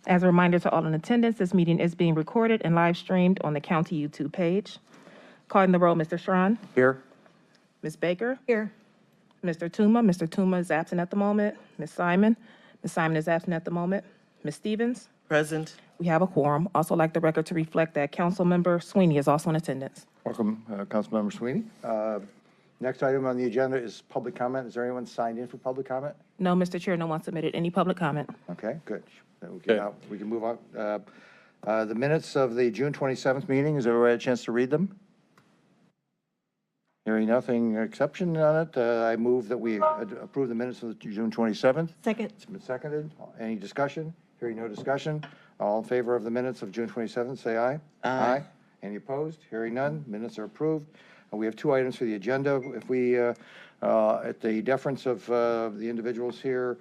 As a reminder to all in attendance, this meeting is being recorded and live streamed on the county YouTube page. Calling the roll, Mr. Strawn. Here. Ms. Baker. Here. Mr. Tuma. Mr. Tuma is absent at the moment. Ms. Simon. Ms. Simon is absent at the moment. Ms. Stevens. Present. We have a quorum. Also like the record to reflect that Councilmember Sweeney is also in attendance. Welcome, Councilmember Sweeney. Next item on the agenda is public comment. Is there anyone signed in for public comment? No, Mr. Chair, no one submitted any public comment. Okay, good. Then we can move on. The minutes of the June 27th meeting, has everybody had a chance to read them? Hearing nothing exception on it, I move that we approve the minutes of the June 27th. Second. It's been seconded. Any discussion? Hearing no discussion. All in favor of the minutes of June 27th, say aye. Aye. Any opposed? Hearing none. Minutes are approved. We have two items for the agenda. If we, at the deference of the individuals here,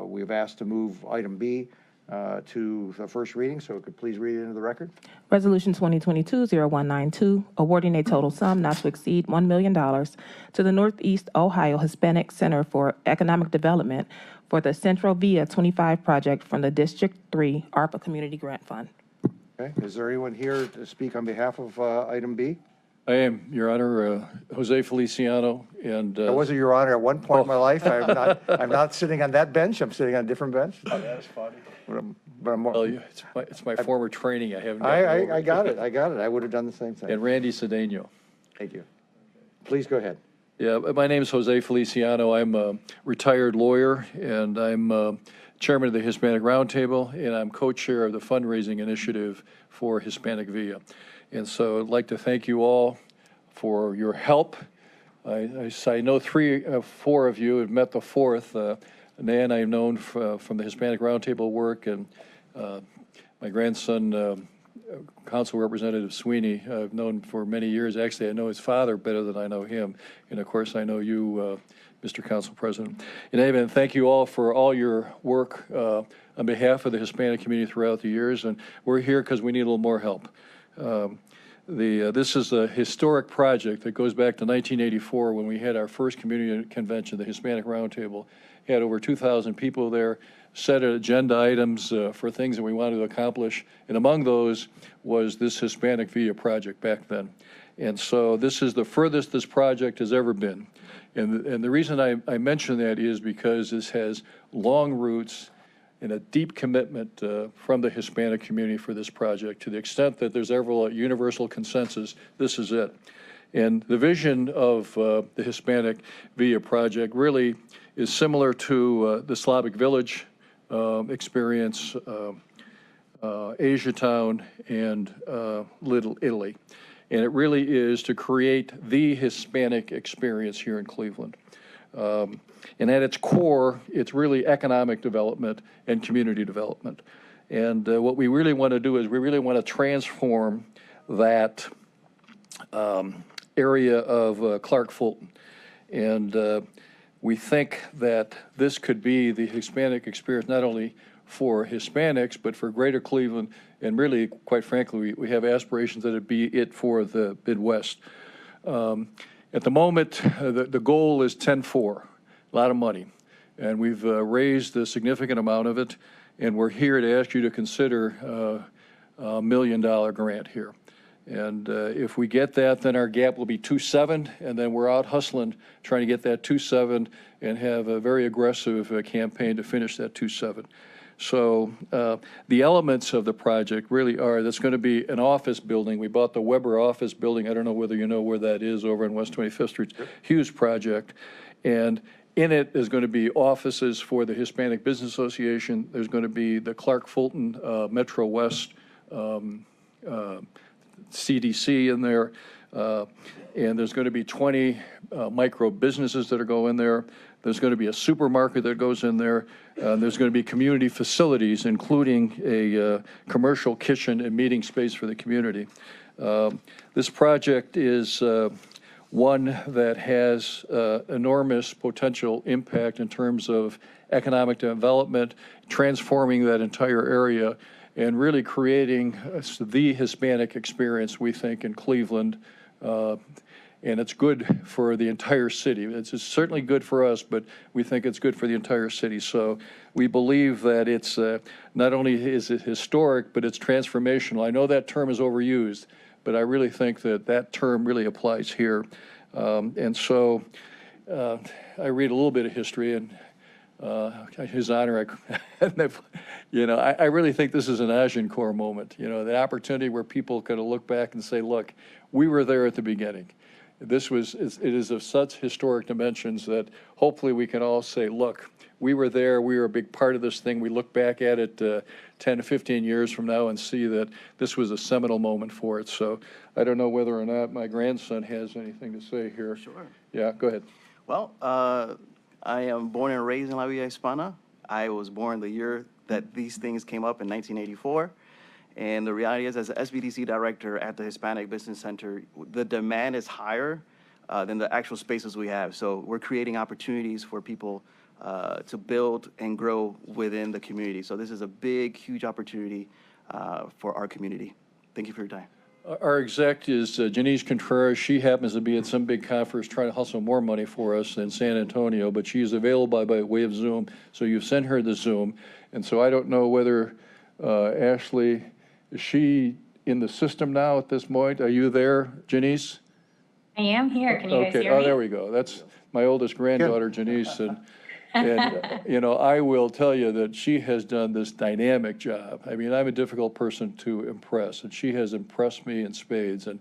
we have asked to move item B to the first reading, so it could please read it into the record. Resolution 2022-0192, awarding a total sum not to exceed $1 million to the Northeast Ohio Hispanic Center for Economic Development for the Central Via 25 project from the District 3 ARPA Community Grant Fund. Okay, is there anyone here to speak on behalf of item B? I am, Your Honor, Jose Feliciano, and I wasn't your honor at one point in my life. I'm not sitting on that bench. I'm sitting on a different bench. that's funny. But I'm Well, it's my former training. I haven't. I got it. I would have done the same thing. And Randy Cedeno. Thank you. Please go ahead. Yeah, my name is Jose Feliciano. I'm a retired lawyer, and I'm chairman of the Hispanic Roundtable, and I'm co-chair of the fundraising initiative for Hispanic Via. And so I'd like to thank you all for your help. I know four of you have met the fourth. Nan I've known from the Hispanic Roundtable work, and my grandson, Council Representative Sweeney, I've known for many years. Actually, I know his father better than I know him. And of course, I know you, Mr. Council President. In any event, thank you all for all your work on behalf of the Hispanic community throughout the years. And we're here because we need a little more help. This is a historic project that goes back to 1984 when we had our first community convention, the Hispanic Roundtable. Had over 2,000 people there, set agenda items for things that we wanted to accomplish. And among those was this Hispanic Via project back then. And so this is the furthest this project has ever been. And the reason I mention that is because this has long roots and a deep commitment from the Hispanic community for this project. To the extent that there's ever a universal consensus, this is it. And the vision of the Hispanic Via project really is similar to the Slavic Village experience, Asia Town, and Little Italy. And it really is to create the Hispanic experience here in Cleveland. And at its core, it's really economic development and community development. And what we really want to do is we really want to transform that area of Clark Fulton. And we think that this could be the Hispanic experience, not only for Hispanics, but for Greater Cleveland. And really, quite frankly, we have aspirations that it be it for the Midwest. At the moment, the goal is 10-4, a lot of money. And we've raised a significant amount of it. And we're here to ask you to consider a $1 million grant here. And if we get that, then our gap will be 2.7, and then we're out hustling, trying to get that 2.7 and have a very aggressive campaign to finish that 2.7. So the elements of the project really are, that's going to be an office building. We bought the Weber office building. I don't know whether you know where that is, over on West 25th Street. Huge project. And in it is going to be offices for the Hispanic Business Association. There's going to be the Clark Fulton Metro West CDC in there, and there's going to be 20 micro businesses that are going there. There's going to be a supermarket that goes in there. There's going to be community facilities, including a commercial kitchen and meeting space for the community. This project is one that has enormous potential impact in terms of economic development, transforming that entire area, and really creating the Hispanic experience, we think, in Cleveland. and it's good for the entire city. It's certainly good for us, but we think it's good for the entire city. So we believe that it's not only is it historic, but it's transformational. I know that term is overused, but I really think that that term really applies here. And so I read a little bit of history, and His Honor, I really think this is an Agincourt moment, the opportunity where people could look back and say, look, we were there at the beginning. It is of such historic dimensions that hopefully we can all say, look, we were there, we were a big part of this thing. We look back at it 10 to 15 years from now and see that this was a seminal moment for it. So I don't know whether or not my grandson has anything to say here. Sure. Yeah, go ahead. Well, I am born and raised in La Villa Hispana. I was born the year that these things came up in 1984. And the reality is, as an SBDC director at the Hispanic Business Center, the demand is higher than the actual spaces we have. So we're creating opportunities for people to build and grow within the community. So this is a big, huge opportunity for our community. Thank you for your time. Our exec is Janice Contreras. She happens to be at some big conference trying to hustle more money for us in San Antonio, but she is available by way of Zoom. So you've sent her the Zoom. And so I don't know whether Ashley, is she in the system now at this point? Are you there, Janice? I am here. Can you guys Okay. hear me? Oh, there we go. That's my oldest granddaughter, Janice. And I will tell you that she has done this dynamic job. I mean, I'm a difficult person to impress, and she has impressed me in spades. And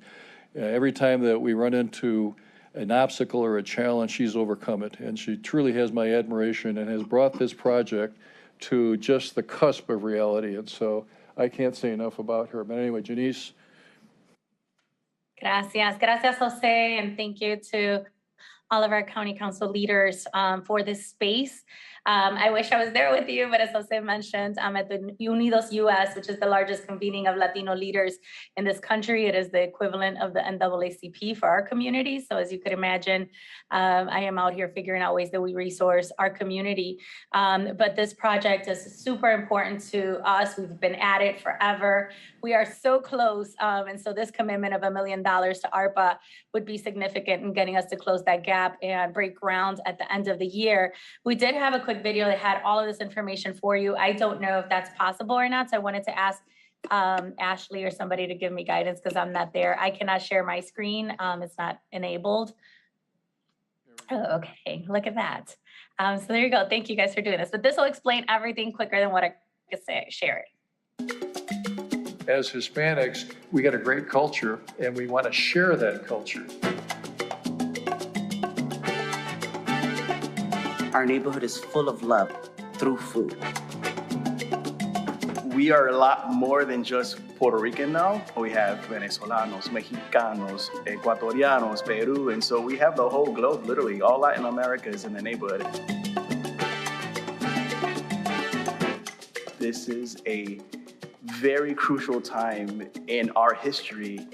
every time that we run into an obstacle or a challenge, she's overcome it. And she truly has my admiration and has brought this project to just the cusp of reality. And so I can't say enough about her. But anyway, Janice. Gracias. Gracias, Jose, and thank you to all of our county council leaders for this space. I wish I was there with you, but as Jose mentioned, I'm at the Unidos US, which is the largest convening of Latino leaders in this country. It is the equivalent of the NAACP for our community. So as you could imagine, I am out here figuring out ways that we resource our community. But this project is super important to us. We've been at it forever. We are so close. And so this commitment of $1 million to ARPA would be significant in getting us to close that gap and break ground at the end of the year. We did have a quick video that had all of this information for you. I don't know if that's possible or not. So I wanted to ask Ashley or somebody to give me guidance because I'm not there. I cannot share my screen. It's not enabled. Oh, okay, look at that. So there you go. Thank you guys for doing this. But this will explain everything quicker than what I could say, share it. As Hispanics, we got a great culture, and we want to share that culture. Our neighborhood is full of love through food. We are a lot more than just Puerto Rican now. We have Venezolanos, Mexicanos, Ecuadorianos, Peru, and so we have the whole globe, literally. All Latin America is in the neighborhood. This is a very crucial time in our history,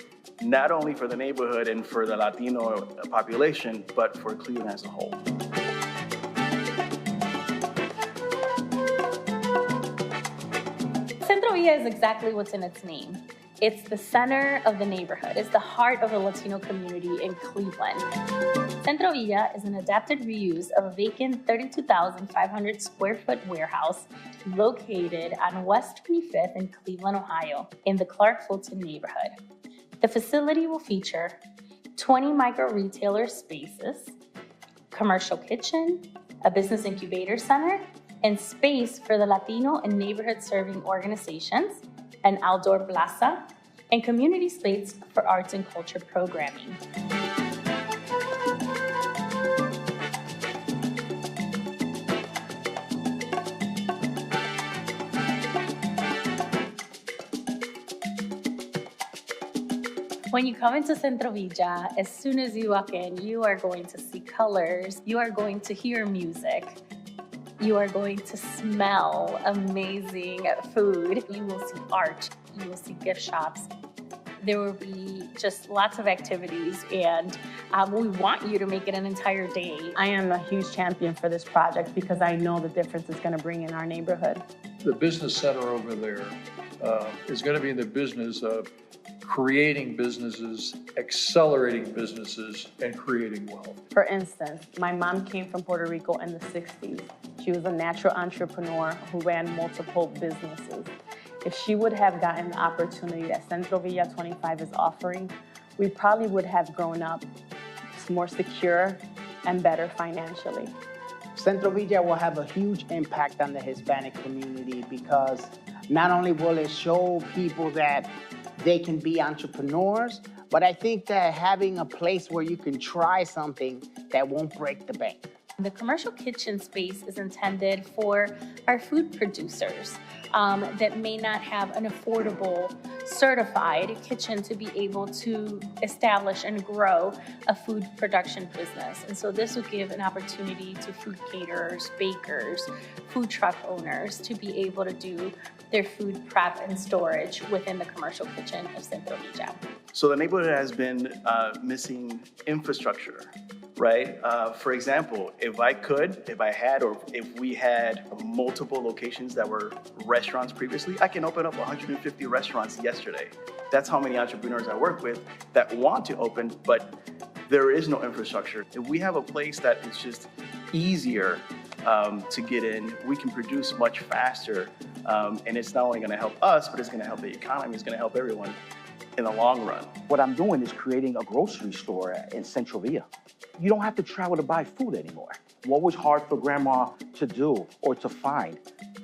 not only for the neighborhood and for the Latino population, but for Cleveland as a whole. Centro Villa is exactly what's in its name. It's the center of the neighborhood. It's the heart of the Latino community in Cleveland. Centro Villa is an adapted reuse of a vacant 32,500 square foot warehouse located on West 25th in Cleveland, Ohio, in the Clark Fulton neighborhood. The facility will feature 20 micro retailer spaces, commercial kitchen, a business incubator center, and space for the Latino and neighborhood serving organizations, an outdoor plaza, and community space for arts and culture programming. When you come into Centro Villa, as soon as you walk in, you are going to see colors, you are going to hear music, you are going to smell amazing food. You will see art. You will see gift shops. there will be just lots of activities, and we want you to make it an entire day. I am a huge champion for this project because I know the difference it's going to bring in our neighborhood. The business center over there is going to be in the business of creating businesses, accelerating businesses, and creating wealth. For instance, my mom came from Puerto Rico in the 60s. She was a natural entrepreneur who ran multiple businesses. If she would have gotten the opportunity that Centro Villa 25 is offering, we probably would have grown up more secure and better financially. Centro Villa will have a huge impact on the Hispanic community because not only will it show people that they can be entrepreneurs, but I think that having a place where you can try something that won't break the bank. The commercial kitchen space is intended for our food producers that may not have an affordable certified kitchen to be able to establish and grow a food production business. And so this will give an opportunity to food caterers, bakers, food truck owners to be able to do their food prep and storage within the commercial kitchen of Centro Villa. So the neighborhood has been missing infrastructure, right? For example, if we had multiple locations that were restaurants previously, I can open up 150 restaurants yesterday. That's how many entrepreneurs I work with that want to open, but there is no infrastructure. If we have a place that is just easier to get in, we can produce much faster, and it's not only going to help us, but it's going to help the economy, it's going to help everyone in the long run. What I'm doing is creating a grocery store in Central Villa. You don't have to travel to buy food anymore. What was hard for grandma to do or to find,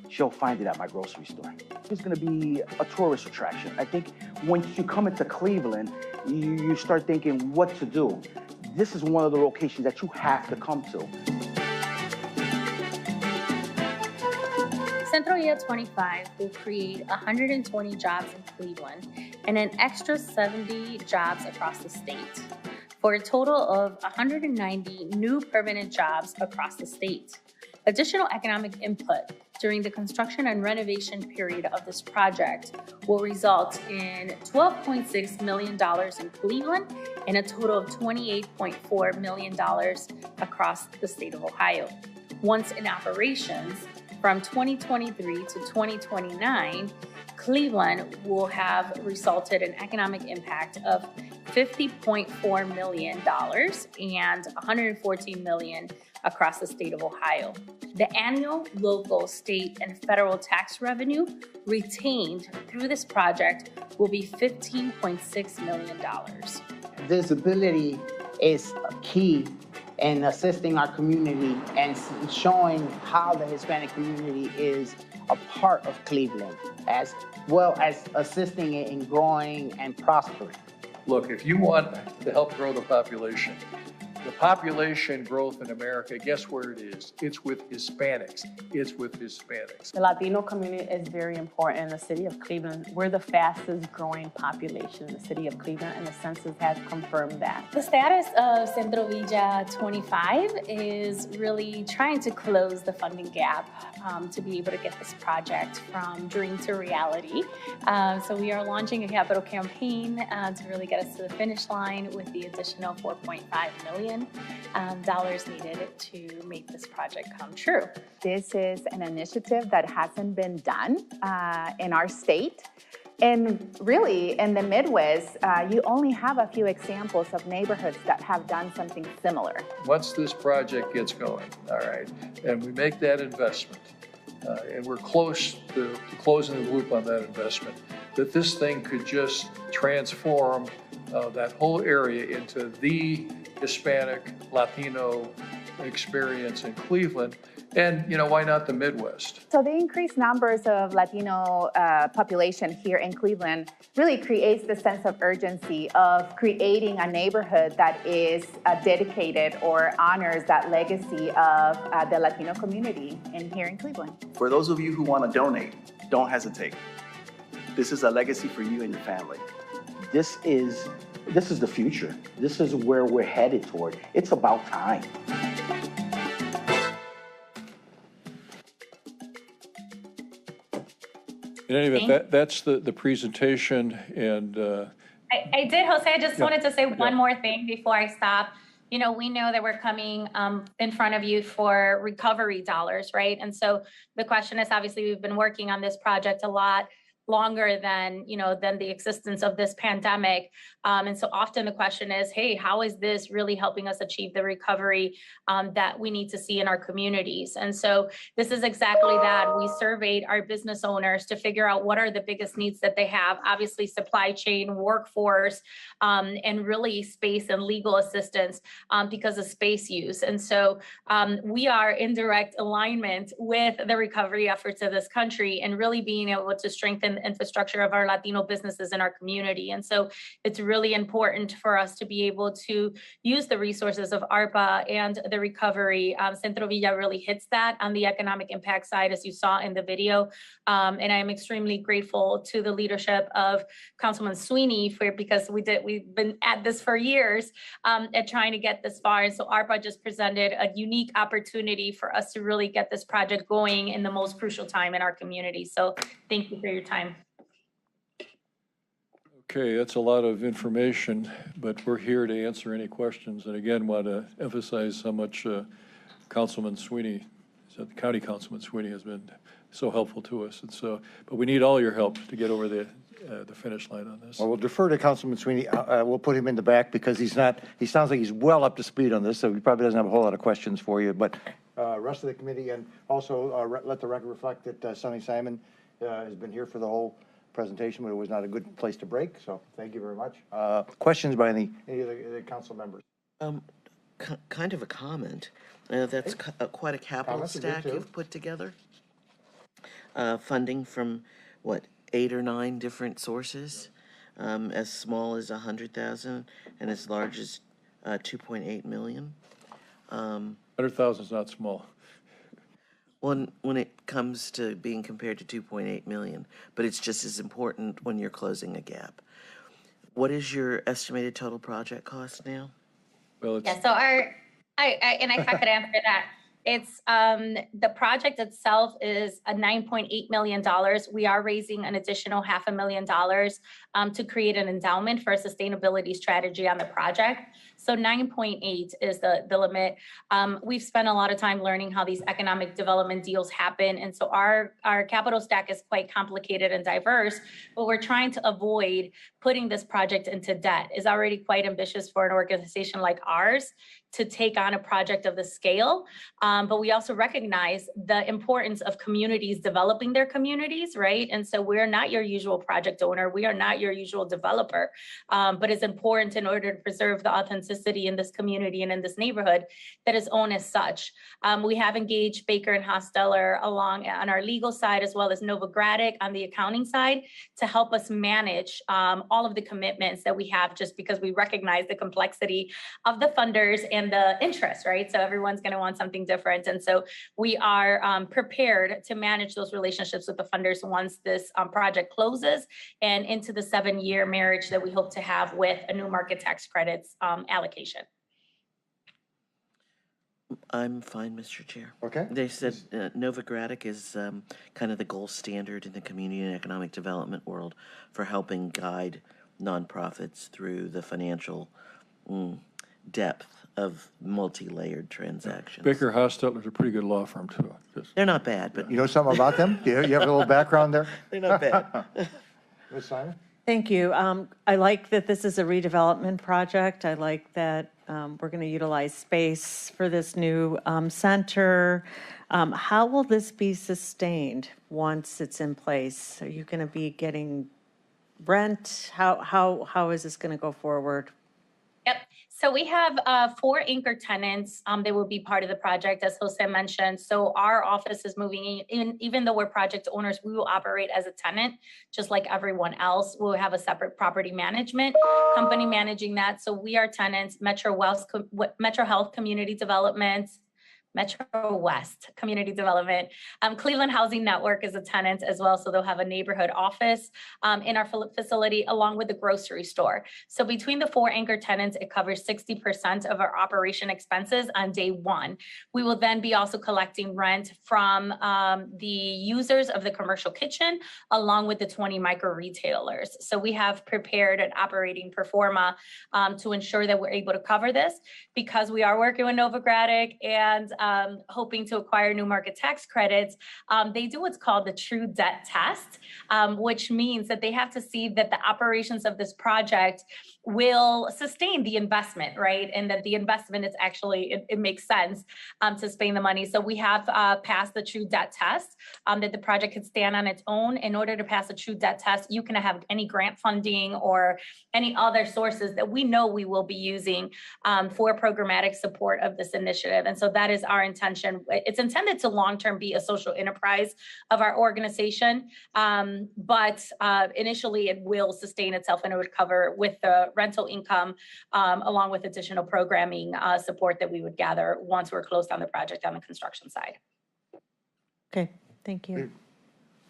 she'll find it at my grocery store. It's gonna be a tourist attraction. I think once you come into Cleveland, you start thinking what to do. This is one of the locations that you have to come to. Centro Villa 25 will create 120 jobs in Cleveland and an extra 70 jobs across the state, for a total of 190 new permanent jobs across the state. Additional economic input during the construction and renovation period of this project will result in $12.6 million in Cleveland and a total of $28.4 million across the state of Ohio. Once in operations, from 2023 to 2029, Cleveland will have resulted in economic impact of $50.4 million and $114 million across the state of Ohio. The annual, local, state, and federal tax revenue retained through this project will be $15.6 million. Visibility is key in assisting our community and showing how the Hispanic community is a part of Cleveland, as well as assisting it in growing and prospering. Look, if you want to help grow the population growth in America, guess where it is? It's with Hispanics. It's with Hispanics. The Latino community is very important in the city of Cleveland. We're the fastest growing population in the city of Cleveland, and the census has confirmed that. The status of Centro Villa 25 is really trying to close the funding gap to be able to get this project from dream to reality. So we are launching a capital campaign to really get us to the finish line with the additional $4.5 million needed to make this project come true. This is an initiative that hasn't been done in our state. And really, in the Midwest, you only have a few examples of neighborhoods that have done something similar. Once this project gets going, all right, and we make that investment, and we're close to closing the loop on that investment, that this thing could just transform that whole area into the Hispanic, Latino experience in Cleveland. And, why not the Midwest? So the increased numbers of Latino population here in Cleveland really creates the sense of urgency of creating a neighborhood that is dedicated or honors that legacy of the Latino community here in Cleveland. For those of you who want to donate, don't hesitate. This is a legacy for you and your family. This is the future. This is where we're headed toward. It's about time. In any event, that's the presentation, and I did, Jose. I just Yeah. wanted to say one Yeah. more thing before I stop. You know, we know that we're coming in front of you for recovery dollars, right? And so the question is, obviously, we've been working on this project a lot longer than, you know, than the existence of this pandemic. And so often the question is, hey, how is this really helping us achieve the recovery that we need to see in our communities? And so this is exactly that. We surveyed our business owners to figure out what are the biggest needs that they have, obviously supply chain, workforce, and really space and legal assistance because of space use. And so we are in direct alignment with the recovery efforts of this country and really being able to strengthen the infrastructure of our Latino businesses in our community. And so it's really important for us to be able to use the resources of ARPA and the recovery. Centro Villa really hits that on the economic impact side, as you saw in the video. And I'm extremely grateful to the leadership of Councilman Sweeney because we've been at this for years at trying to get this far. And so ARPA just presented a unique opportunity for us to really get this project going in the most crucial time in our community. So thank you for your time. Okay, that's a lot of information, but we're here to answer any questions. And again, want to emphasize how much Councilman Sweeney, the County Councilman Sweeney, has been so helpful to us. And so, but we need all your help to get over the finish line on this. Well, we'll defer to Councilman Sweeney. We'll put him in the back because he sounds like he's well up to speed on this, so he probably doesn't have a whole lot of questions for you. But rest of the committee, and also let the record reflect that Sonny Simon has been here for the whole presentation, but it was not a good place to break. So thank you very much. Questions by any of the council members? Kind of a comment. That's quite a capital Comments are good, stack too. you've put together. Funding from, what, 8 or 9 different sources, as small as 100,000 and as large as 2.8 million. 100,000 is not small. When it comes to being compared to 2.8 million, but it's just as important when you're closing a gap. What is your estimated total project cost now? Well, it's, Yeah, so if I could answer that, it's the project itself is a $9.8 million. We are raising an additional $500,000 to create an endowment for a sustainability strategy on the project. So 9.8 is the limit. We've spent a lot of time learning how these economic development deals happen. And so our capital stack is quite complicated and diverse, but we're trying to avoid putting this project into debt. It's already quite ambitious for an organization like ours to take on a project of the scale. But we also recognize the importance of communities developing their communities, right? And so we're not your usual project owner. We are not your usual developer. But it's important in order to preserve the authenticity in this community and in this neighborhood that is owned as such. We have engaged Baker and Hosteller along on our legal side, as well as Novogradac on the accounting side, to help us manage all of the commitments that we have, just because we recognize the complexity of the funders and the interest, right? So everyone's going to want something different. And so we are prepared to manage those relationships with the funders once this project closes and into the 7-year marriage that we hope to have with a new market tax credits allocation. I'm fine, Mr. Chair. Okay. They said Novogradac is kind of the gold standard in the community and economic development world for helping guide nonprofits through the financial depth of multi-layered transactions. Baker Hostetler's a pretty good law firm, too. They're not bad, but You know something about them? You have a little background there? they're not bad. Ms. Simon? Thank you. I like that this is a redevelopment project. I like that we're going to utilize space for this new center. How will this be sustained once it's in place? Are you going to be getting rent? How is this going to go forward? Yep. So we have 4 anchor tenants that will be part of the project, as Jose mentioned. So our office is moving in, even though we're project owners, we will operate as a tenant, just like everyone else. We'll have a separate property management company managing that. So we are tenants, Metro Health Community Development, Metro West Community Development. Cleveland Housing Network is a tenant as well, so they'll have a neighborhood office in our facility along with the grocery store. So between the 4 anchor tenants, it covers 60% of our operation expenses on day 1. We will then be also collecting rent from the users of the commercial kitchen along with the 20 micro retailers. So we have prepared an operating pro forma to ensure that we're able to cover this because we are working with Novogradac and hoping to acquire new market tax credits. They do what's called the true debt test, which means that they have to see that the operations of this project will sustain the investment, right? And that the investment is actually, it makes sense to spend the money. So we have passed the true debt test that the project could stand on its own. In order to pass a true debt test, you can have any grant funding or any other sources that we know we will be using for programmatic support of this initiative. And so that is our intention. It's intended to long-term be a social enterprise of our organization, but initially it will sustain itself and it would cover with the rental income along with additional programming support that we would gather once we're closed on the project on the construction side. Okay, thank you.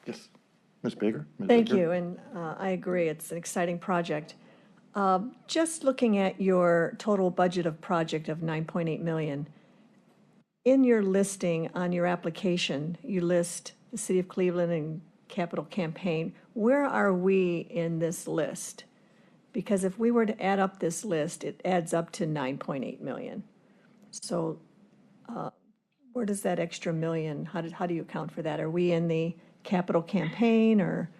Yes, Ms. Baker? Ms. Thank Baker? you, and I agree, it's an exciting project. Just looking at your total budget of project of 9.8 million, in your listing on your application, you list the City of Cleveland and Capital Campaign. Where are we in this list? Because if we were to add up this list, it adds up to 9.8 million. So where does that extra million, how do you account for that? Are we in the Capital Campaign or?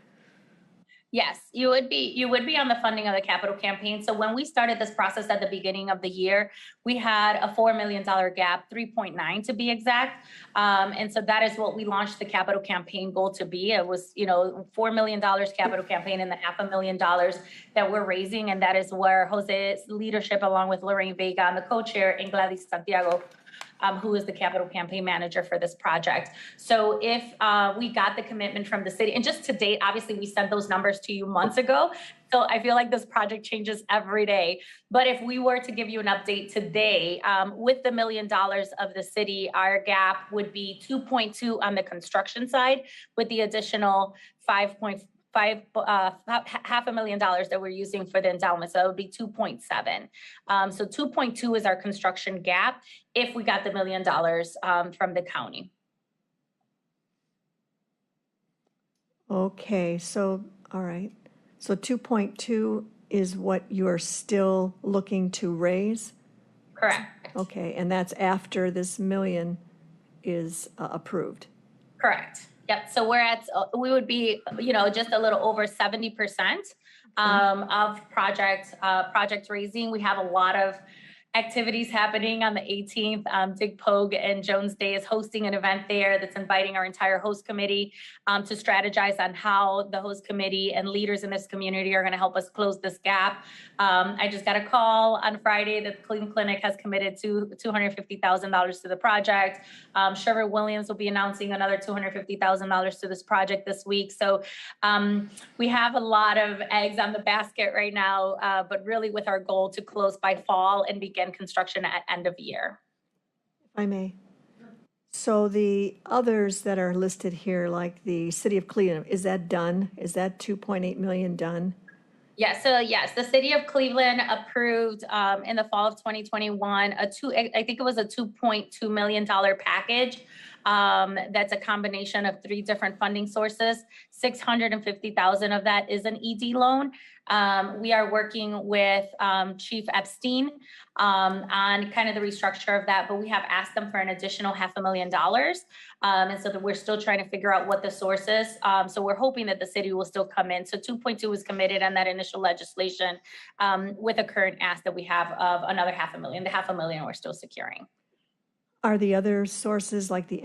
Yes, you would be on the funding of the capital campaign. So when we started this process at the beginning of the year, we had a $4 million gap, 3.9 to be exact. And so that is what we launched the capital campaign goal to be. It was, $4 million capital campaign and the $500,000 that we're raising. And that is where Jose's leadership, along with Lorraine Vega, and the co-chair, and Gladys Santiago, who is the capital campaign manager for this project. So if we got the commitment from the city, and just to date, obviously we sent those numbers to you months ago. So I feel like this project changes every day. But if we were to give you an update today, with the $1 million of the city, our gap would be 2.2 on the construction side with the additional $500,000 that we're using for the endowment. So it would be 2.7. So 2.2 is our construction gap if we got the $1 million from the county. Okay, so, all right. So 2.2 is what you're still looking to raise? Correct. Okay, and that's after this million is approved? Correct. Yep. So we would be, just a little over 70% of project raising. We have a lot of activities happening on the 18th. Dig Pogue and Jones Day is hosting an event there that's inviting our entire host committee to strategize on how the host committee and leaders in this community are going to help us close this gap. I just got a call on Friday that the Cleveland Clinic has committed to $250,000 to the project. Sherwood-Williams will be announcing another $250,000 to this project this week. So we have a lot of eggs on the basket right now, but really with our goal to close by fall and begin construction at end of year. If I may. So the others that are listed here, like the City of Cleveland, is that done? Is that 2.8 million done? Yeah, so yes, the City of Cleveland approved in the fall of 2021 I think it was a $2.2 million package. That's a combination of 3 different funding sources. $650,000 of that is an ED loan. We are working with Chief Epstein on kind of the restructure of that, but we have asked them for an additional $500,000. And so that we're still trying to figure out what the source is. So we're hoping that the city will still come in. So 2.2 was committed on that initial legislation with a current ask that we have of another $500,000. The $500,000 we're still securing. Are the other sources like the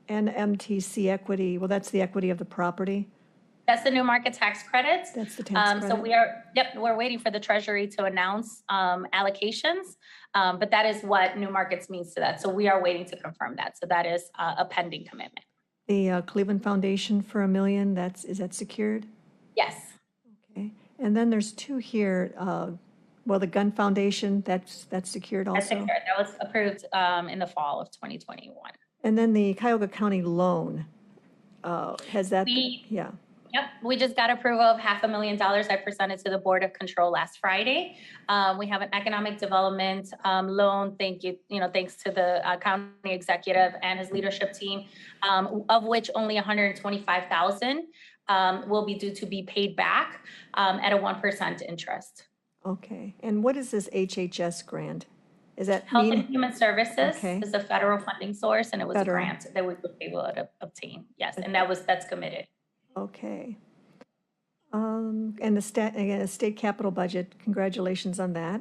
NMTC equity, well, that's the equity of the property? That's the new market tax credits. That's the tax credit. So we're waiting for the Treasury to announce allocations, but that is what new markets means to that. So we are waiting to confirm that. So that is a pending commitment. The Cleveland Foundation for $1 million, is that secured? Yes. Okay. And then there's 2 here, Well, the gun foundation, that's secured That's also? secured. That was approved in the fall of 2021. And then the Cuyahoga County loan, has that, We- yeah. Yep, we just got approval of $500,000. I presented to the Board of Control last Friday. We have an economic development loan. Thank you, thanks to the county executive and his leadership team, of which only $125,000 will be due to be paid back at a 1% interest. Okay, and what is this HHS grant? Is that Health and mean, Human Services Okay. is a federal funding source, and it was a Federal. grant that we were able to obtain. Yes, and that's committed. okay. And the state capital budget, congratulations on that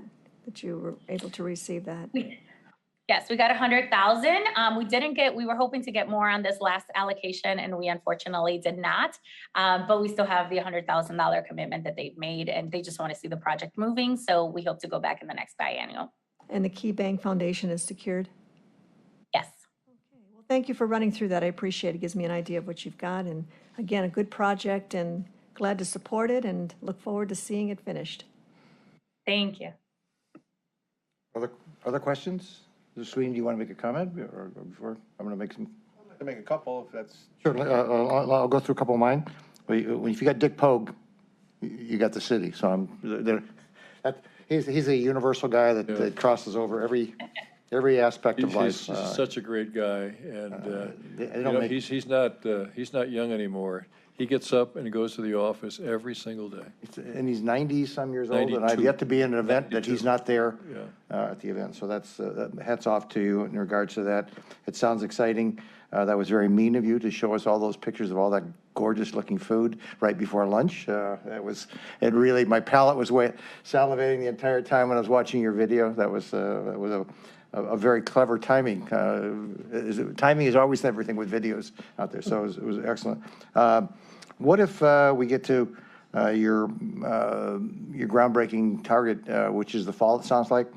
you were able to receive that. Yes, we got 100,000. We were hoping to get more on this last allocation, and we unfortunately did not. But we still have the $100,000 commitment that they've made, and they just want to see the project moving. So we hope to go back in the next biennial. And the Key Bank Foundation is secured? Yes. Well, thank you for running through that. I appreciate it. It gives me an idea of what you've got. And again, a good project, and glad to support it and look forward to seeing it finished. Thank you. Other questions? Mr. Sweeney, do you want to make a comment or before? I'm going to make some. To make a couple, if that's. Sure, I'll go through a couple of mine. If you got Dick Pogue, you got the city. So he's a universal guy that crosses over every aspect of life. He's such a great guy, and he's not young anymore. He gets up and goes to the office every single day. And he's 90-some years old, and 92. I've yet to be in an event that he's 92. not there at the event. So that's hats off to you in regards to that. It sounds exciting. That was very mean of you to show us all those pictures of all that gorgeous-looking food right before lunch. It really, my palate was salivating the entire time when I was watching your video. That was a very clever timing. Timing is always everything with videos out there, so it was excellent. What if we get to your groundbreaking target, which is the fall, it sounds like,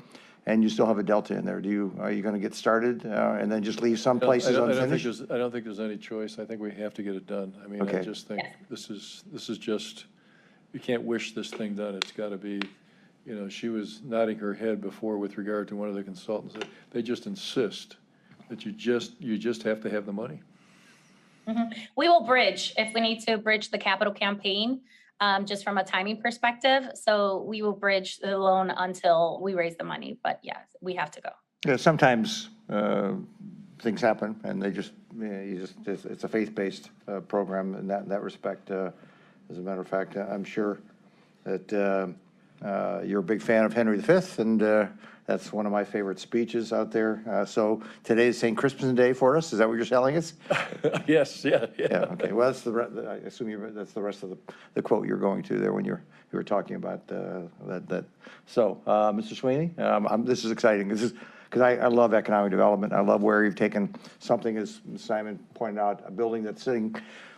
and you still have a Delta in there? Are you going to get started and then just leave some places unfinished? I don't think there's any choice. I think we have to get it done. I mean, Okay. I just think this is just, you can't wish this thing done. It's got to be, she was nodding her head before with regard to one of the consultants. They just insist that you just have to have the money. Mm-hmm. We will bridge if we need to bridge the capital campaign, just from a timing perspective. So we will bridge the loan until we raise the money. But yes, we have to go. Yeah, sometimes things happen, and it's a faith-based program in that respect. As a matter of fact, I'm sure that you're a big fan of Henry V, and that's one of my favorite speeches out there. So today is St. Crispin Day for us. Is that what you're telling us? Yes, yeah. Yeah, okay. Well, I assume that's the rest of the quote you're going to there when you were talking about that. So, Mr. Sweeney, this is exciting. This is because I love economic development. I love where you've taken something, as Simon pointed out, a building that's sitting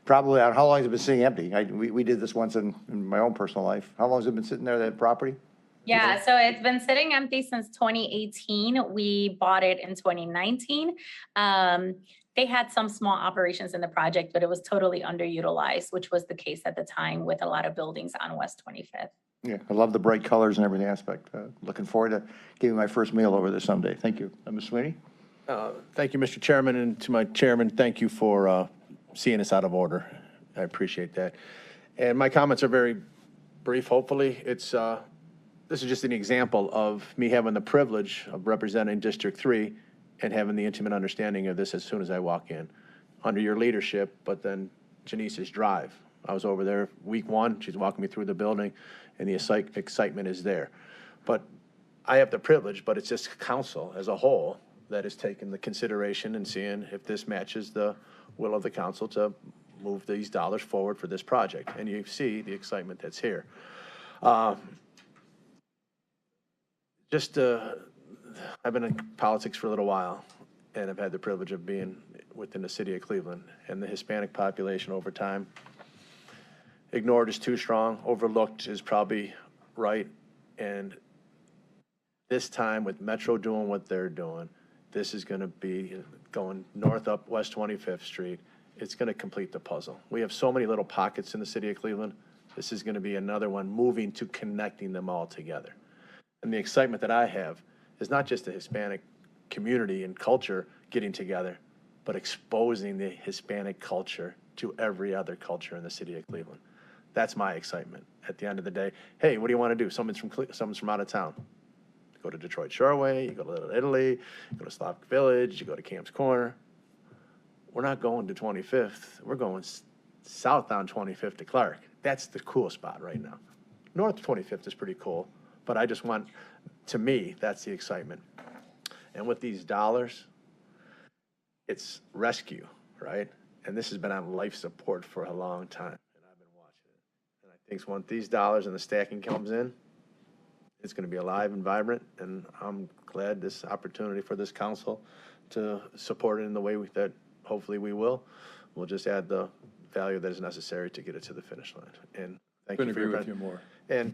probably on, how long has it been sitting empty? We did this once in my own personal life. How long has it been sitting there, that property? Yeah, so it's been sitting empty since 2018. We bought it in 2019. They had some small operations in the project, but it was totally underutilized, which was the case at the time with a lot of buildings on West 25th. Yeah, I love the bright colors and everything aspect. Looking forward to getting my first meal over there someday. Thank you. Ms. Sweeney? Thank you, Mr. Chairman, and to my chairman, thank you for seeing us out of order. I appreciate that. And my comments are very brief, hopefully. This is just an example of me having the privilege of representing District 3 and having the intimate understanding of this as soon as I walk in, under your leadership, but then Janice's drive. I was over there week one. She's walking me through the building, and the excitement is there. But I have the privilege, but it's just council as a whole that is taking the consideration and seeing if this matches the will of the council to move these dollars forward for this project. And you see the excitement that's here. I've been in politics for a little while, and I've had the privilege of being within the city of Cleveland, and the Hispanic population over time, ignored is too strong, overlooked is probably right, and this time with Metro doing what they're doing, this is going to be going north up West 25th Street. It's going to complete the puzzle. We have so many little pockets in the city of Cleveland. This is going to be another one moving to connecting them all together. and the excitement that I have is not just the Hispanic community and culture getting together, but exposing the Hispanic culture to every other culture in the city of Cleveland. That's my excitement. At the end of the day, hey, what do you want to do? Someone's from out of town. You go to Detroit Shoreway, you go to Little Italy, you go to Slavic Village, you go to Camp's Corner. We're not going to 25th. We're going south on 25th to Clark. That's the cool spot right now. North 25th is pretty cool, but I just want, to me, that's the excitement. And with these dollars, it's rescue, right? And this has been on life support for a long time, and I've been watching it. And I think once these dollars and the stacking comes in, it's going to be alive and vibrant, and I'm glad this opportunity for this council to support it in the way that hopefully we will. We'll just add the value that is necessary to get it to the finish line. And thank you Couldn't for agree your with you more. And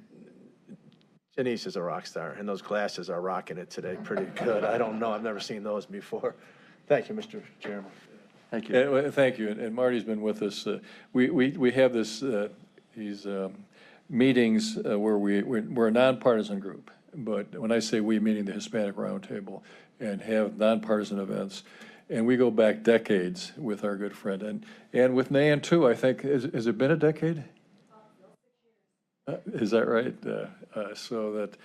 Janice is a rock star, and those glasses are rocking it today pretty good. I don't know, I've never seen those before. Thank you, Mr. Chairman. Thank you. Well, thank you, and Marty's been with us. We have these meetings where we're a nonpartisan group, but when I say we, meaning the Hispanic Roundtable, and have nonpartisan events, and we go back decades with our good friend, and with Nan too, I think, has it been a decade? Is that right? So that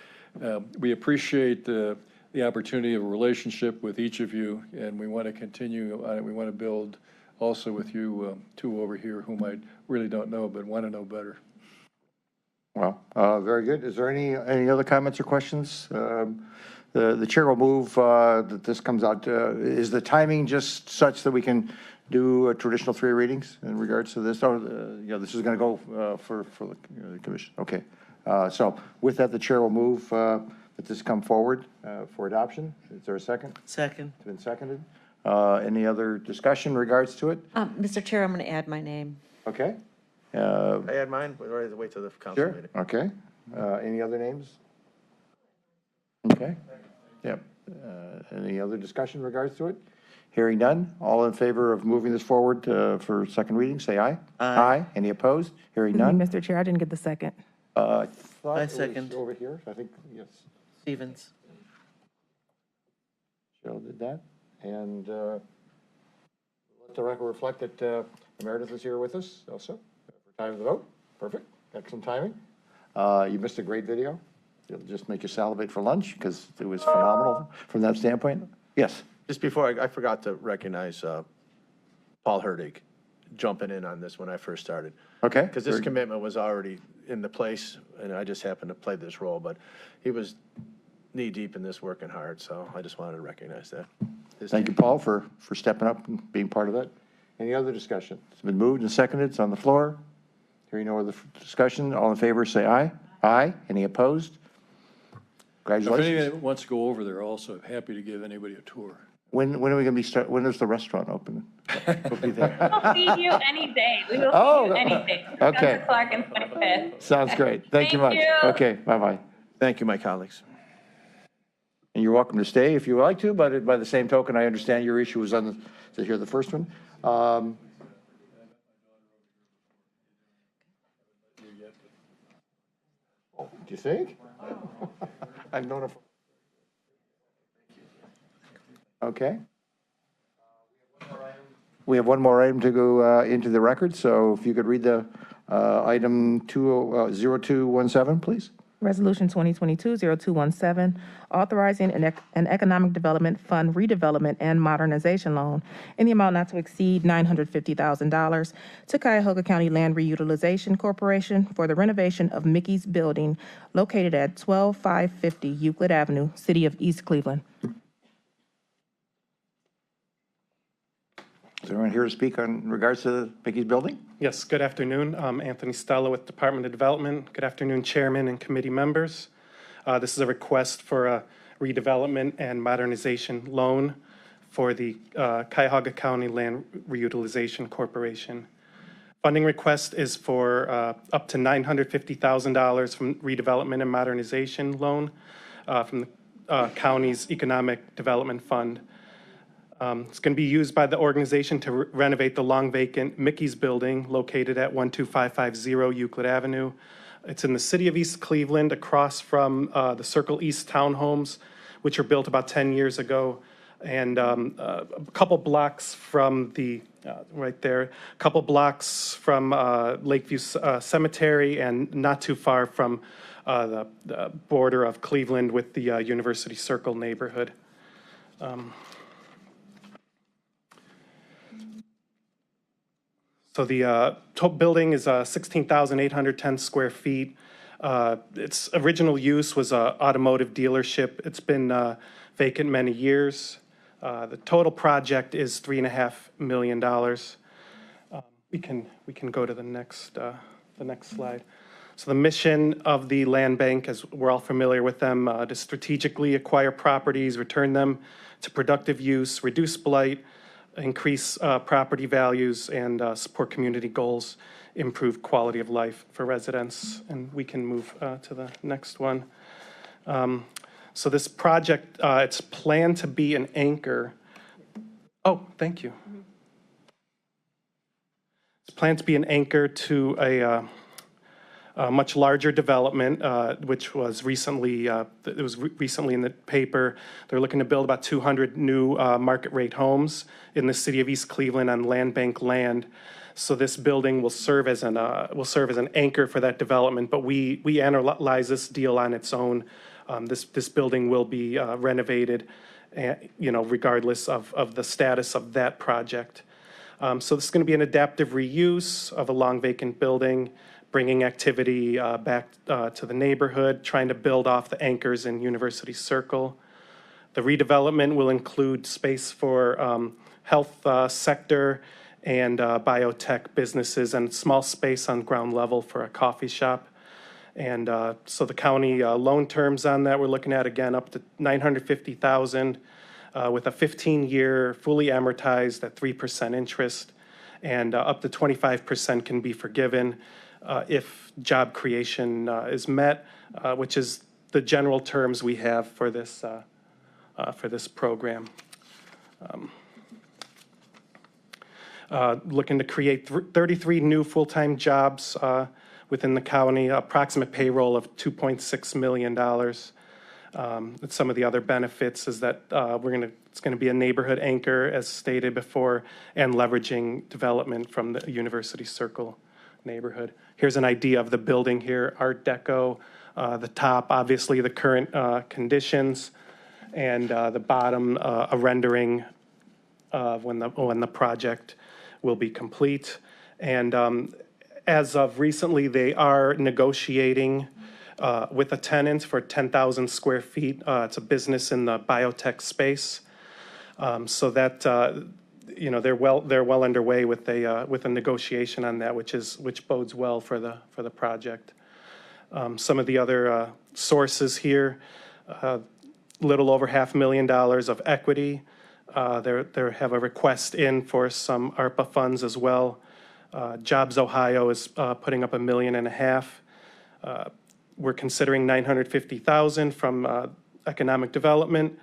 we appreciate the opportunity of a relationship with each of you, and we want to continue on it. We want to build also with you two over here whom I really don't know but want to know better. Well, very good. Is there any other comments or questions? The chair will move that this comes out. Is the timing just such that we can do a traditional 3 readings in regards to this? Or, this is going to go for the commission. Okay. So with that, the chair will move that this come forward for adoption. Is there a second? Second. It's been seconded. Any other discussion in regards to it? Mr. Chair, I'm going to add my name. Okay. I add mine, or is it wait till the council Sure. meeting? Okay. Any other names? Okay. Yep. Any other discussion in regards to it? Hearing none. All in favor of moving this forward for second reading, say aye. Aye. Any opposed? Hearing Excuse me, none. Mr. Chair, I didn't get the second. I thought I it was second. over here. I think, yes, Stevens. Cheryl did that. And let the record reflect that Meredith is here with us also for time of the vote. Perfect. Excellent timing. You missed a great video. It'll just make you salivate for lunch because it was phenomenal from that standpoint. Yes. Just before, I forgot to recognize Paul Herdig jumping in on this when I first started. Okay. Because this commitment was already in the place, and I just happened to play this role, but he was knee-deep in this, working hard, so I just wanted to recognize that. Thank you, Paul, for stepping up and being part of that. Any other discussion? It's been moved and seconded. It's on the floor. Hearing no other discussion, all in favor, say aye. Aye. Any opposed? If Congratulations. anybody wants to go over there also, I'm happy to give anybody a tour. When are we going to be when is the restaurant open? We'll be there. We'll feed you any day. We will Oh, feed you any day. okay. Dr. Clark and 25th. Sounds great. Thank you much. Thank you. Okay, bye-bye. Thank you, my colleagues. And you're welcome to stay if you would like to, but by the same token, I understand your issue was on to hear the first one. Do you think? I've known her for. Okay. We have one more item to go into the record, so if you could read the item 0217, please. Resolution 2022-0217, authorizing an economic development fund redevelopment and modernization loan in the amount not to exceed $950,000 to Cuyahoga County Land Reutilization Corporation for the renovation of Mickey's Building located at 12550 Euclid Avenue, City of East Cleveland. Is anyone here to speak in regards to Mickey's Building? Yes, good afternoon. I'm Anthony Stella with Department of Development. Good afternoon, Chairman and committee members. This is a request for a redevelopment and modernization loan for the Cuyahoga County Land Reutilization Corporation. Funding request is for up to $950,000 from redevelopment and modernization loan from the county's Economic Development Fund. It's going to be used by the organization to renovate the long vacant Mickey's Building located at 12550 Euclid Avenue. It's in the city of East Cleveland, across from the Circle East townhomes, which were built about 10 years ago, and a couple blocks from the, right there, a couple blocks from Lakeview Cemetery, and not too far from the border of Cleveland with the University Circle neighborhood. So the building is 16,810 square feet. Its original use was an automotive dealership. It's been vacant many years. The total project is $3.5 million. We can go to the next slide. So the mission of the land bank, as we're all familiar with them, to strategically acquire properties, return them to productive use, reduce blight, increase property values, and support community goals, improve quality of life for residents. And we can move to the next one. So this project, it's planned to be an anchor. Oh, thank you. It's planned to be an anchor to a much larger development, which was recently, recently in the paper. They're looking to build about 200 new market rate homes in the city of East Cleveland on land bank land. So this building will serve as an anchor for that development. But we analyze this deal on its own. This building will be renovated, regardless of the status of that project. So this is going to be an adaptive reuse of a long vacant building, bringing activity back to the neighborhood, trying to build off the anchors in University Circle. The redevelopment will include space for health sector and biotech businesses, and small space on ground level for a coffee shop. And so the county loan terms on that, we're looking at, again, up to $950,000 with a 15-year fully amortized at 3% interest, and up to 25% can be forgiven if job creation is met, which is the general terms we have for this program. Looking to create 33 new full-time jobs within the county, approximate payroll of $2.6 million. Some of the other benefits is that it's going to be a neighborhood anchor, as stated before, and leveraging development from the University Circle neighborhood. Here's an idea of the building here, Art Deco. The top, obviously, the current conditions, and the bottom, a rendering of when the project will be complete. And as of recently, they are negotiating with a tenant for 10,000 square feet. It's a business in the biotech space. So that they're well underway with a negotiation on that, which bodes well for the project. Some of the other sources here, little over $500,000 of equity. They have a request in for some ARPA funds as well. Jobs Ohio is putting up $1.5 million. We're considering $950,000 from economic development.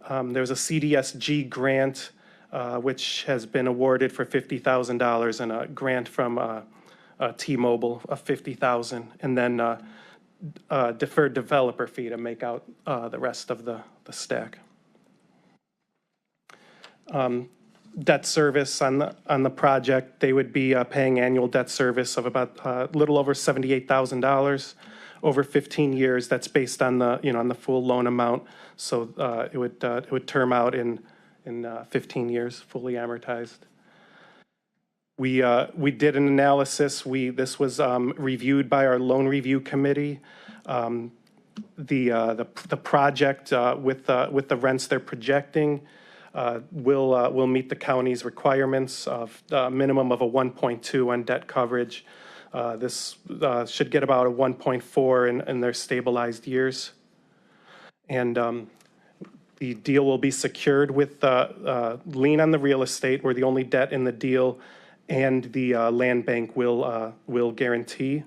There's a CDSG grant, which has been awarded for $50,000, and a grant from T-Mobile of $50,000, and then deferred developer fee to make out the rest of the stack. Debt service on the project, they would be paying annual debt service of about a little over $78,000 over 15 years. That's based on the full loan amount. So it would term out in 15 years, fully amortized. We did an analysis. This was reviewed by our loan review committee. The project with the rents they're projecting will meet the county's requirements of a minimum of a 1.2 on debt coverage. This should get about a 1.4 in their stabilized years. And the deal will be secured with lien on the real estate. We're the only debt in the deal, and the land bank will guarantee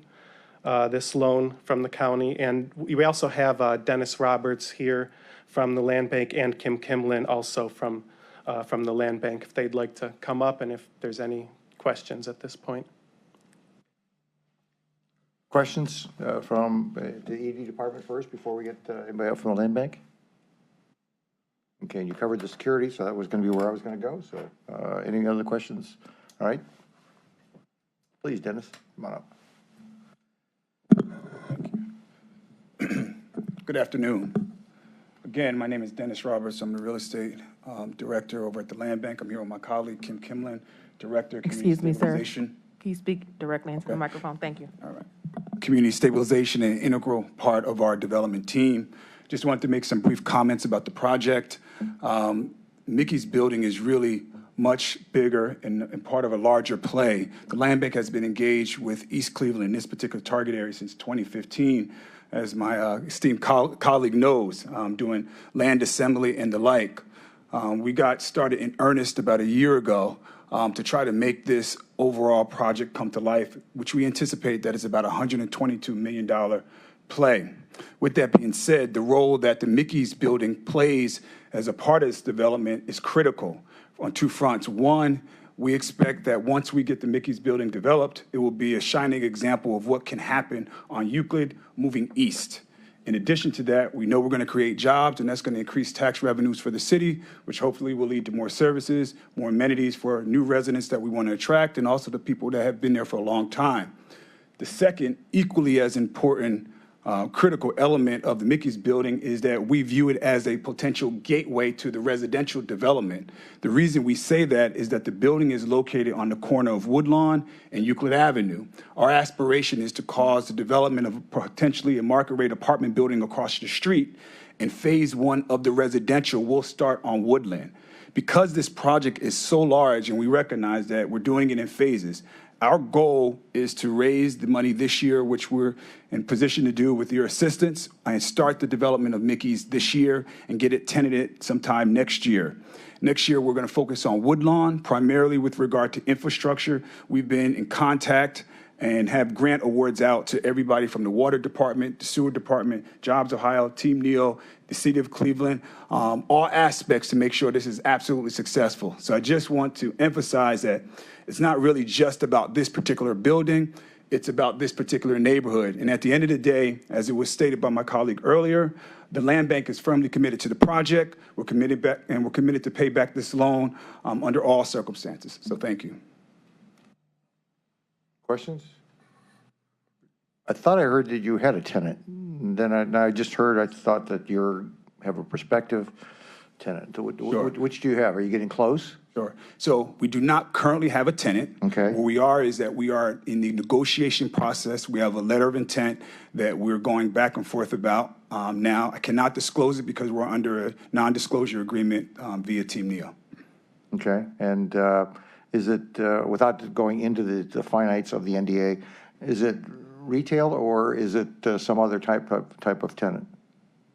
this loan from the county. And we also have Dennis Roberts here from the land bank, and Kim Kimlin also from the land bank, if they'd like to come up, and if there's any questions at this point. Questions from the ED department first before we get anybody up from the land bank? Okay, and you covered the security, so that was going to be where I was going to go. So any other questions? All right. Please, Dennis, come on up. Good afternoon. Again, my name is Dennis Roberts. I'm the real estate director over at the Land Bank. I'm here with my colleague, Kim Kimlin, director of community Excuse me, sir. stabilization. Can you speak directly into the microphone? Thank you. All right. Community stabilization, an integral part of our development team. Just wanted to make some brief comments about the project. Mickey's building is really much bigger and part of a larger play. The Land Bank has been engaged with East Cleveland in this particular target area since 2015, as my esteemed colleague knows, doing land assembly and the like. We got started in earnest about a year ago to try to make this overall project come to life, which we anticipate that is about a $122 million play. With that being said, the role that the Mickey's building plays as a part of this development is critical on two fronts. One, we expect that once we get the Mickey's building developed, it will be a shining example of what can happen on Euclid moving east. In addition to that, we know we're going to create jobs, and that's going to increase tax revenues for the city, which hopefully will lead to more services, more amenities for new residents that we want to attract, and also the people that have been there for a long time. The second, equally as important, critical element of the Mickey's building is that we view it as a potential gateway to the residential development. The reason we say that is that the building is located on the corner of Woodlawn and Euclid Avenue. Our aspiration is to cause the development of potentially a market rate apartment building across the street, and phase one of the residential will start on Woodland. Because this project is so large and we recognize that we're doing it in phases, our goal is to raise the money this year, which we're in position to do with your assistance, and start the development of Mickey's this year and get it tenanted sometime next year. Next year, we're going to focus on Woodlawn, primarily with regard to infrastructure. We've been in contact and have grant awards out to everybody from the water department, the sewer department, Jobs Ohio, Team NEO, the city of Cleveland, all aspects to make sure this is absolutely successful. So I just want to emphasize that it's not really just about this particular building, it's about this particular neighborhood. And at the end of the day, as it was stated by my colleague earlier, the Land Bank is firmly committed to the project. We're committed back, and we're committed to pay back this loan under all circumstances. So thank you. Questions? I thought I heard that you had a tenant. Then I just heard, I thought that you have a prospective tenant. Sure. Which do you have? Are you getting close? Sure. So we do not currently have a tenant. Okay. Where we are is that we are in the negotiation process. We have a letter of intent that we're going back and forth about. Now, I cannot disclose it because we're under a non-disclosure agreement via Team NEO. Okay. And is it, without going into the finites of the NDA, is it retail or is it some other type of tenant?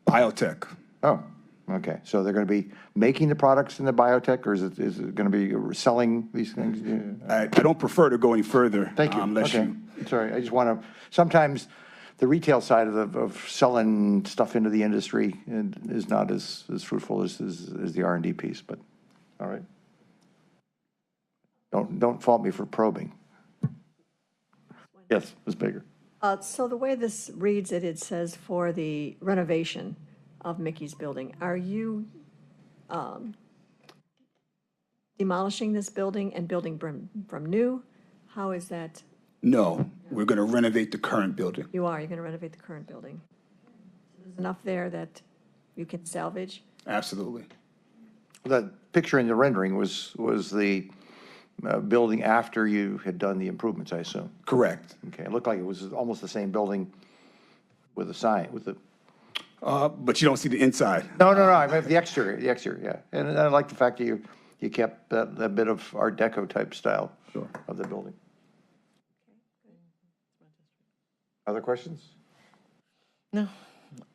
Biotech. Oh, okay. So they're going to be making the products in the biotech, or is it going to be selling these things? I don't prefer to go any further. Thank you. Okay. Sorry, I just want to, sometimes the retail side of selling stuff into the industry is not as fruitful as the R&D piece, but, all right. Don't fault me for probing. Yes, Ms. Baker. So the way this reads it, it says for the renovation of Mickey's building. Are you demolishing this building and building from new? How is that? No, we're going to renovate the current building. You're going to renovate the current building. There's enough there that you can salvage? Absolutely. The picture in the rendering was the building after you had done the improvements, I assume. Correct. Okay, it looked like it was almost the same building with a sign, with the... But you don't see the inside. No, I meant the exterior, yeah. And I like the fact that you kept that bit of Art Deco type style of the building. Other questions? No,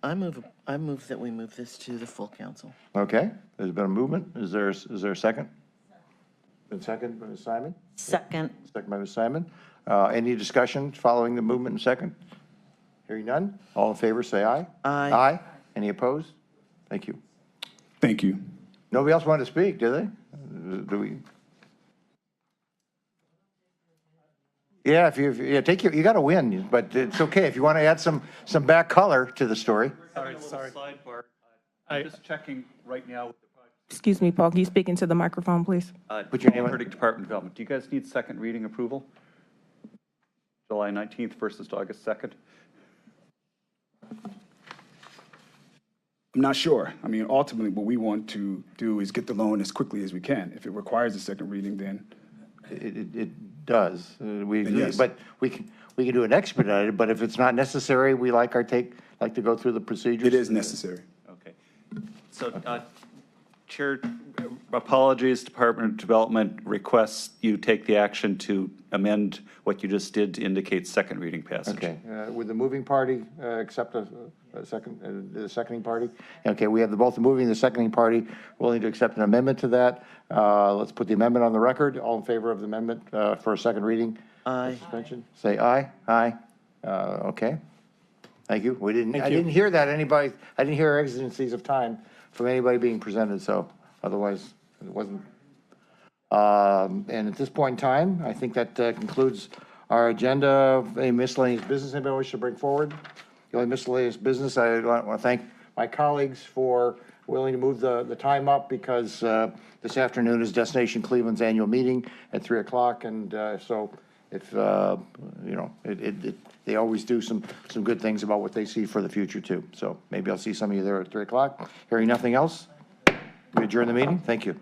I move that we move this to the full council. Okay, there's been a movement. Is there a second? Been second by Ms. Simon? Second. Second by Ms. Simon. Any discussion following the movement and second? Hearing none. All in favor, say aye. Aye. Aye. Any opposed? Thank you. Thank you. Nobody else wanted to speak, did they? Do we? Yeah, yeah, you got to win, but it's okay if you want to add some back color to the story. Sorry. Sidebar. I- I'm just checking right now with the project. Excuse me, Paul, can you speak into the microphone, please? Put your name on- Verdict Department of Development. Do you guys need second reading approval? July 19th versus August 2nd? I'm not sure. I mean, ultimately, what we want to do is get the loan as quickly as we can. If it requires a second reading, then It does. Yes. But we can do an expedited, but if it's not necessary, we like to go through the procedures. it is necessary. Okay. So, Chair, apologies, Department of Development requests you take the action to amend what you just did to indicate second reading passage. Okay, would the moving party accept a second, the seconding party? Okay, we have both the moving and the seconding party willing to accept an amendment to that. Let's put the amendment on the record. All in favor of the amendment for a second reading? Aye. Suspension? Say aye. Aye. Okay. Thank you. I didn't hear that anybody, I didn't hear exigencies of time from anybody being presented, so otherwise it wasn't. And at this point in time, I think that concludes our agenda. Any miscellaneous business anybody wish to bring forward? The only miscellaneous business, I want to thank my colleagues for willing to move the time up because this afternoon is Destination Cleveland's annual meeting at 3 o'clock. And so if, they always do some good things about what they see for the future too. So maybe I'll see some of you there at 3 o'clock. Hearing nothing else, we adjourn the meeting. Thank you.